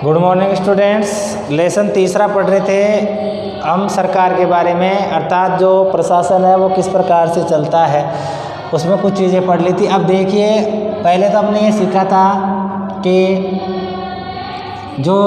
Good morning students. Lesson तीसरा पढ़ रहे थे हम सरकार के बारे में, अर्थात जो प्रशासन है वो किस प्रकार से चलता है, उसमें कुछ चीज़ें पढ़ ली थी। अब देखिए, पहले तो हमने ये सीखा था कि जो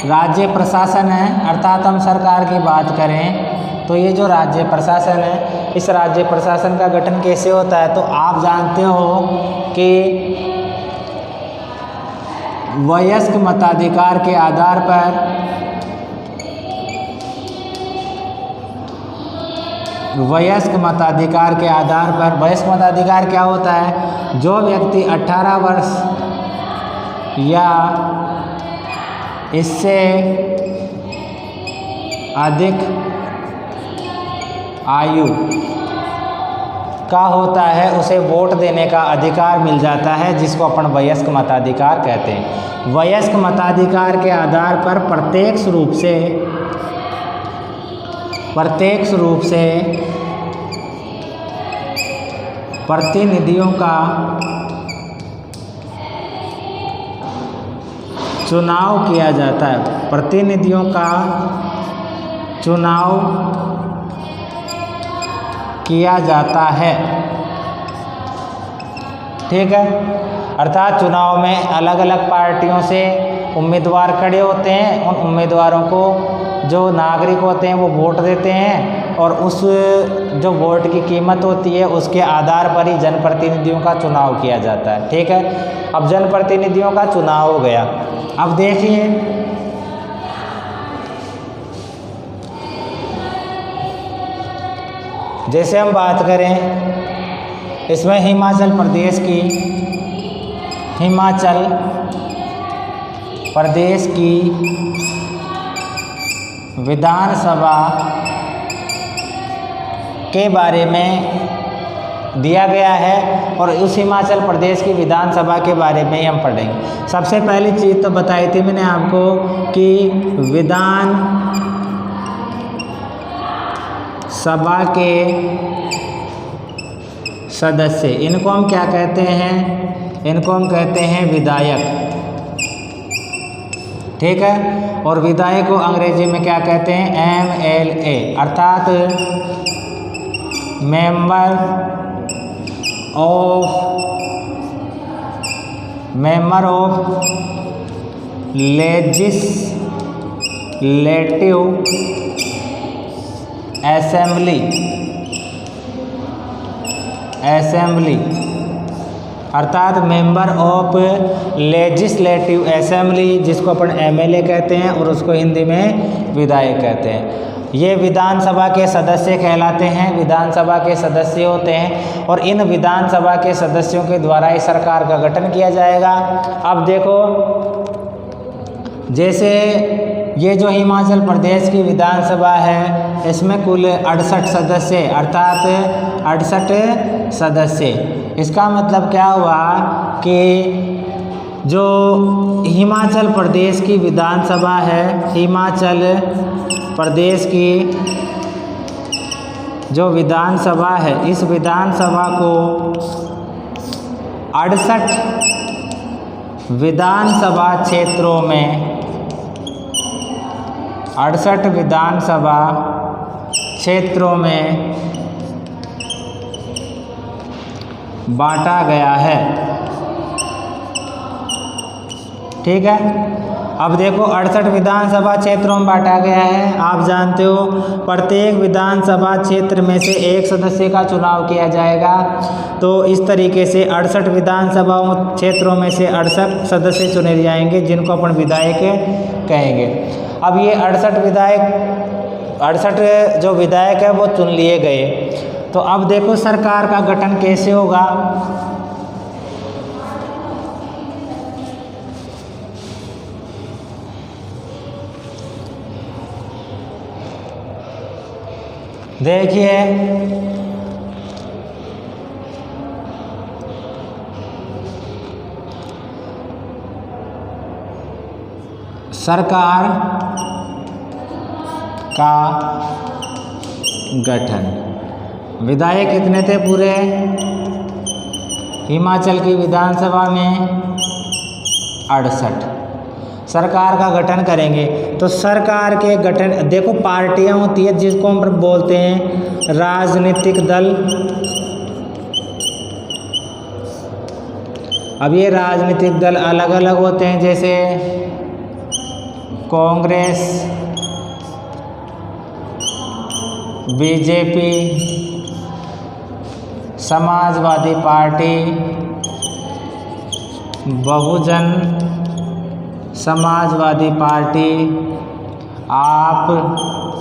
राज्य प्रशासन है, अर्थात हम सरकार की बात करें तो ये जो राज्य प्रशासन है, इस राज्य प्रशासन का गठन कैसे होता है। तो आप जानते हो कि वयस्क मताधिकार के आधार पर वयस्क मताधिकार क्या होता है? जो व्यक्ति 18 वर्ष या इससे अधिक आयु का होता है, उसे वोट देने का अधिकार मिल जाता है, जिसको अपन वयस्क मताधिकार कहते हैं। वयस्क मताधिकार के आधार पर प्रत्यक्ष रूप से प्रतिनिधियों का चुनाव किया जाता है। प्रतिनिधियों का चुनाव किया जाता है, ठीक है। अर्थात चुनाव में अलग अलग पार्टियों से उम्मीदवार खड़े होते हैं, उन उम्मीदवारों को जो नागरिक होते हैं वो वोट देते हैं, और उस जो वोट की कीमत होती है उसके आधार पर ही जनप्रतिनिधियों का चुनाव किया जाता है, ठीक है। अब जनप्रतिनिधियों का चुनाव हो गया। अब देखिए, जैसे हम बात करें इसमें हिमाचल प्रदेश की विधानसभा के बारे में दिया गया है, और उस हिमाचल प्रदेश की विधानसभा के बारे में ही हम पढ़ेंगे। सबसे पहली चीज़ तो बताई थी मैंने आपको कि विधान सभा के सदस्य, इनको हम क्या कहते हैं? इनको हम कहते हैं विधायक, ठीक है। और विधायक को अंग्रेजी में क्या कहते हैं? MLA, अर्थात मेंबर ऑफ लेजिस्लेटिव असेंबली, अर्थात मेंबर ऑफ लेजिस्लेटिव असेंबली, जिसको अपन MLA कहते हैं और उसको हिंदी में विधायक कहते हैं। ये विधानसभा के सदस्य कहलाते हैं, विधानसभा के सदस्य होते हैं, और इन विधानसभा के सदस्यों के द्वारा ही सरकार का गठन किया जाएगा। अब देखो, जैसे ये जो हिमाचल प्रदेश की विधानसभा है, इसमें कुल 68 सदस्य, अर्थात 68 सदस्य। इसका मतलब क्या हुआ कि जो हिमाचल प्रदेश की विधानसभा है, हिमाचल प्रदेश की जो विधानसभा है, इस विधानसभा को 68 विधानसभा क्षेत्रों में 68 विधानसभा क्षेत्रों में बांटा गया है, ठीक है। अब देखो, 68 विधानसभा क्षेत्रों में बांटा गया है। आप जानते हो प्रत्येक विधानसभा क्षेत्र में से एक सदस्य का चुनाव किया जाएगा। तो इस तरीके से 68 विधानसभा क्षेत्रों में से 68 सदस्य चुने जाएंगे, जिनको अपन विधायक कहेंगे। अब ये 68 जो विधायक है वो चुन लिए गए। तो अब देखो सरकार का गठन कैसे होगा। देखिए, सरकार का गठन, विधायक कितने थे पूरे हिमाचल की विधानसभा में? 68। सरकार का गठन करेंगे। तो सरकार के गठन, देखो पार्टियां होती है जिसको हम बोलते हैं राजनीतिक दल। अब ये राजनीतिक दल अलग अलग होते हैं, जैसे Congress, BJP, Samajwadi party, Bahujan Samajwadi party, आप,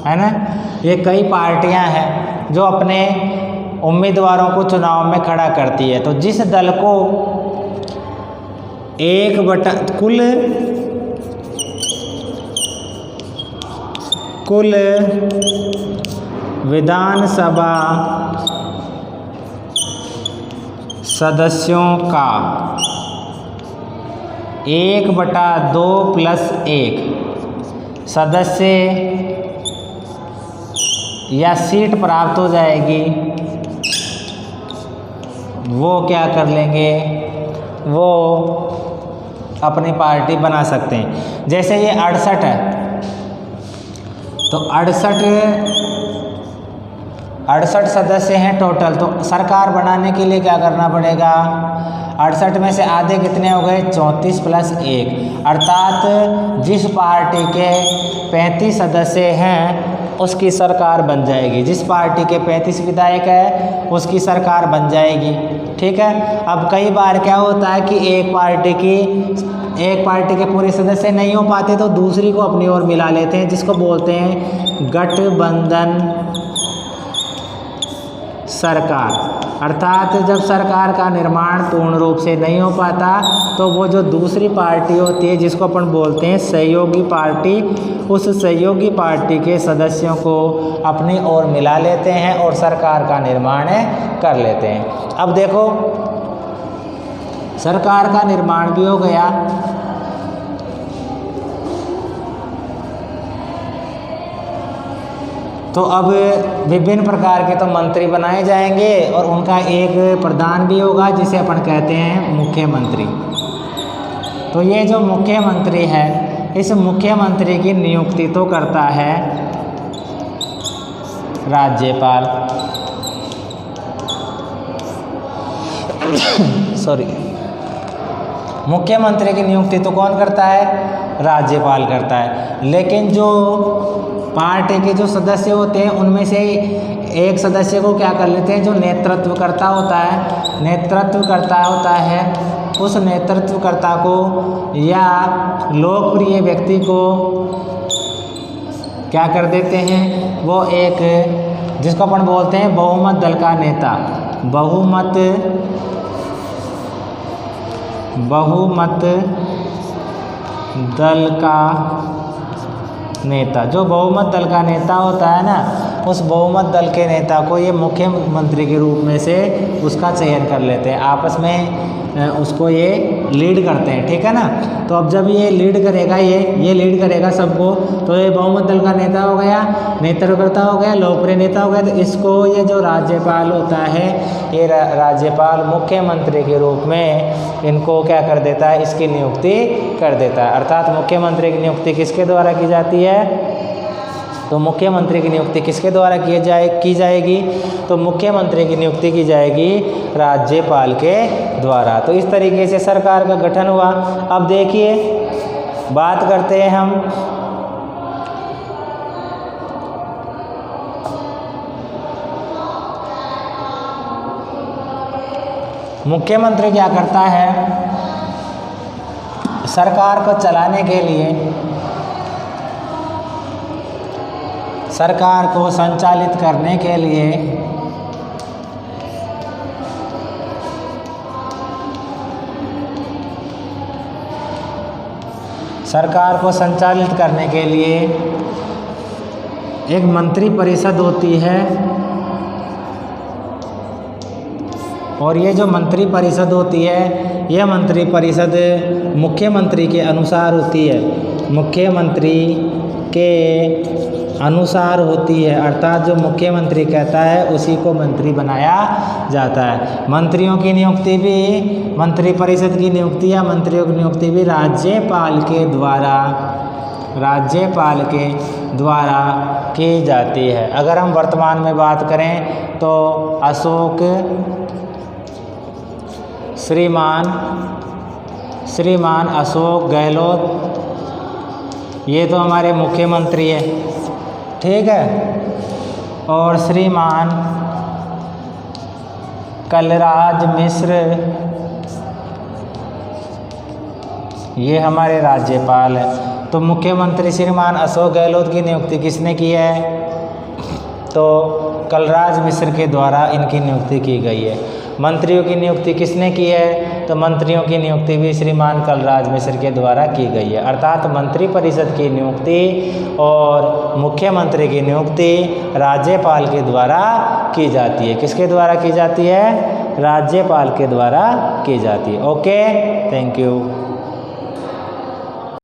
है ना, ये कई पार्टियां हैं जो अपने उम्मीदवारों को चुनाव में खड़ा करती है। तो जिस दल को कुल विधानसभा सदस्यों का 1/2+1 सदस्य या सीट प्राप्त हो जाएगी, वो क्या कर लेंगे, वो अपनी पार्टी बना सकते हैं। जैसे ये 68 है, तो 68 सदस्य हैं टोटल। तो सरकार बनाने के लिए क्या करना पड़ेगा, 68 में से आधे कितने हो गए, 34+1, अर्थात जिस पार्टी के 35 सदस्य हैं उसकी सरकार बन जाएगी। जिस पार्टी के 35 विधायक है उसकी सरकार बन जाएगी। ठीक है। अब कई बार क्या होता है कि एक पार्टी के पूरे सदस्य नहीं हो पाते तो दूसरी को अपनी ओर मिला लेते हैं, जिसको बोलते हैं गठबंधन सरकार। अर्थात जब सरकार का निर्माण पूर्ण रूप से नहीं हो पाता तो वो जो दूसरी पार्टी होती है जिसको अपन बोलते हैं सहयोगी पार्टी, उस सहयोगी पार्टी के सदस्यों को अपनी ओर मिला लेते हैं और सरकार का निर्माण कर लेते हैं। अब देखो सरकार का निर्माण भी हो गया, तो अब विभिन्न प्रकार के तो मंत्री बनाए जाएंगे और उनका एक प्रधान भी होगा जिसे अपन कहते हैं मुख्यमंत्री। तो ये जो मुख्यमंत्री है, इस मुख्यमंत्री की नियुक्ति तो करता है राज्यपाल। मुख्यमंत्री की नियुक्ति तो कौन करता है, राज्यपाल करता है। लेकिन जो पार्टी के जो सदस्य होते हैं उनमें से एक सदस्य को क्या कर लेते हैं, जो नेतृत्वकर्ता होता है, उस नेतृत्वकर्ता को या लोकप्रिय व्यक्ति को क्या कर देते हैं, वो एक जिसको अपन बोलते हैं बहुमत दल का नेता। बहुमत दल का नेता, जो बहुमत दल का नेता होता है ना, उस बहुमत दल के नेता को ये मुख्यमंत्री के रूप में से उसका चयन कर लेते हैं, आपस में उसको ये लीड करते हैं। ठीक है ना। तो अब जब ये लीड करेगा, ये लीड करेगा सबको, तो ये बहुमत दल का नेता हो गया, नेतृत्वकर्ता हो गया, लोकप्रिय नेता हो गया। तो इसको ये जो राज्यपाल होता है, ये राज्यपाल मुख्यमंत्री के रूप में इनको क्या कर देता है, इसकी नियुक्ति कर देता है। अर्थात मुख्यमंत्री की नियुक्ति किसके द्वारा की जाती है, तो मुख्यमंत्री की नियुक्ति किसके द्वारा की जाएगी, तो मुख्यमंत्री की नियुक्ति की जाएगी राज्यपाल के द्वारा। तो इस तरीके से सरकार का गठन हुआ। अब देखिए बात करते हैं हम मुख्यमंत्री क्या करता है, सरकार को चलाने के लिए, सरकार को संचालित करने के लिए एक मंत्री परिषद होती है, और ये जो मंत्री परिषद होती है, यह मंत्री परिषद मुख्यमंत्री के अनुसार होती है। मुख्यमंत्री के अनुसार होती है, अर्थात जो मुख्यमंत्री कहता है उसी को मंत्री बनाया जाता है। मंत्रियों की नियुक्ति भी, मंत्रिपरिषद की नियुक्ति या मंत्रियों की नियुक्ति भी राज्यपाल के द्वारा की जाती है। अगर हम वर्तमान में बात करें तो श्रीमान अशोक गहलोत ये तो हमारे मुख्यमंत्री है, ठीक है। और श्रीमान कलराज मिश्र ये हमारे राज्यपाल हैं। तो मुख्यमंत्री श्रीमान अशोक गहलोत की नियुक्ति किसने की है? तो कलराज मिश्र के द्वारा इनकी नियुक्ति की गई है। मंत्रियों की नियुक्ति किसने की है? तो मंत्रियों की नियुक्ति भी श्रीमान कलराज मिश्र के द्वारा की गई है। अर्थात मंत्रिपरिषद की नियुक्ति और मुख्यमंत्री की नियुक्ति राज्यपाल के द्वारा की जाती है। किसके द्वारा की जाती है? राज्यपाल के द्वारा की जाती है। Okay, thank you.